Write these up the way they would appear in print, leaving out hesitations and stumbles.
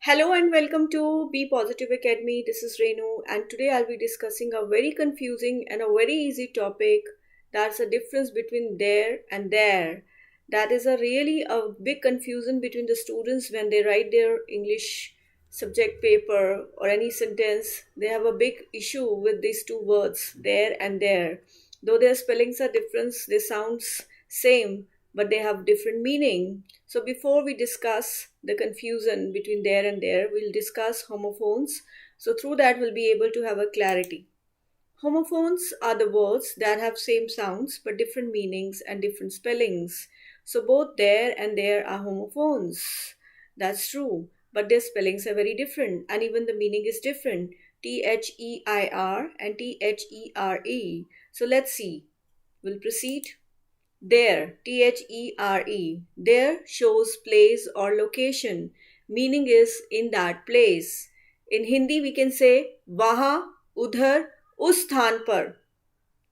Hello and welcome to Be Positive Academy. This is Renu, and today I'll be discussing a very confusing and a very easy topic. That's the difference between there and there. That is a big confusion between the students when they write their English subject paper or any sentence. They have a big issue with these two words, there and there. Though their spellings are different, they sound same, but they have different meaning. So before we discuss the confusion between there and there, we'll discuss homophones. So through that, we'll be able to have a clarity. Homophones are the words that have same sounds but different meanings and different spellings. So both there and there are homophones. That's true, but their spellings are very different and even the meaning is different. T-H-E-I-R and T-H-E-R-E. So let's see. We'll proceed. There, There, there shows place or location. Meaning is in that place. In Hindi we can say वहाँ, उधर, उस स्थान पर.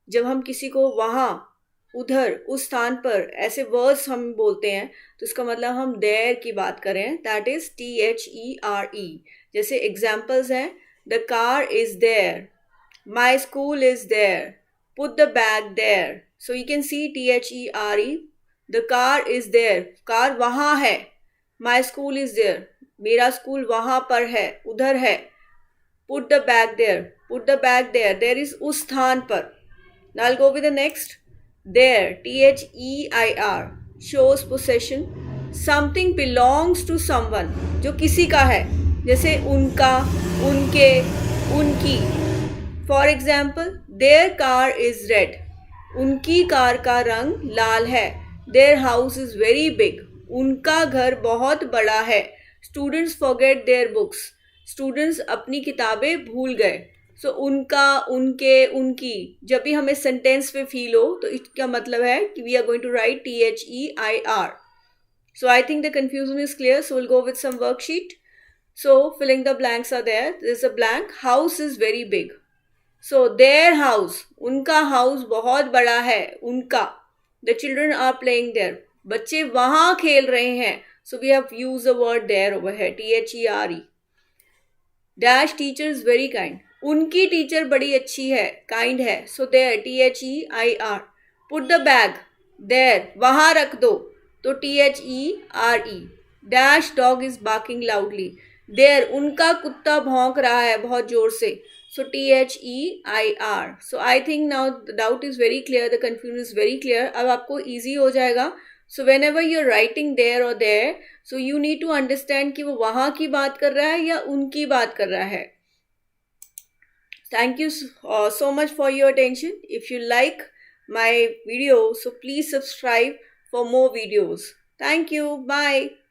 जब हम किसी को वहाँ, उधर, उस स्थान पर ऐसे वर्ड्स हम बोलते हैं तो इसका मतलब हम देयर की बात करें. That is THERE. जैसे एग्जाम्पल्स हैं, the car is there, my school is there, put the bag there. So you can see THERE. The car is there. Car वहाँ है. My school is there. मेरा school वहाँ पर है, उधर है. Put the bag there. Put the bag there. There is उस स्थान पर. Now I'll go with the next. There, THEIR, shows possession. Something belongs to someone. जो किसी का है. जैसे उनका, उनके, उनकी. For example, their car is red. उनकी कार का रंग लाल है. Their house is very big. उनका घर बहुत बड़ा है. Students forget their books. Students अपनी किताबें भूल गए. So उनका, उनके, उनकी जब भी हमें सेंटेंस पे फील हो तो इसका मतलब है कि we are going to write THEIR. So I think the confusion is clear. So we'll go with some worksheet. So filling the blanks are there. There's a blank. House is very big. So their house, उनका house बहुत बड़ा है. उनका. The children are playing there. बच्चे वहाँ खेल रहे हैं. So we have used the word there over here. THERE. Dash teacher is very kind. उनकी टीचर बड़ी अच्छी है, kind है. So there, THEIR. Put the bag there. वहाँ रख दो. तो THERE. Dash dog is barking loudly. There, उनका कुत्ता भौंक रहा है बहुत जोर से. So THEIR. So I think now the doubt is very clear, the confusion is very clear. अब आपको easy हो जाएगा. So whenever you're writing there or there, so you need to understand कि वो वहाँ की बात कर रहा है या उनकी बात कर रहा है. Thank you so much for your attention. If you like my video, so please subscribe for more videos. Thank you. Bye.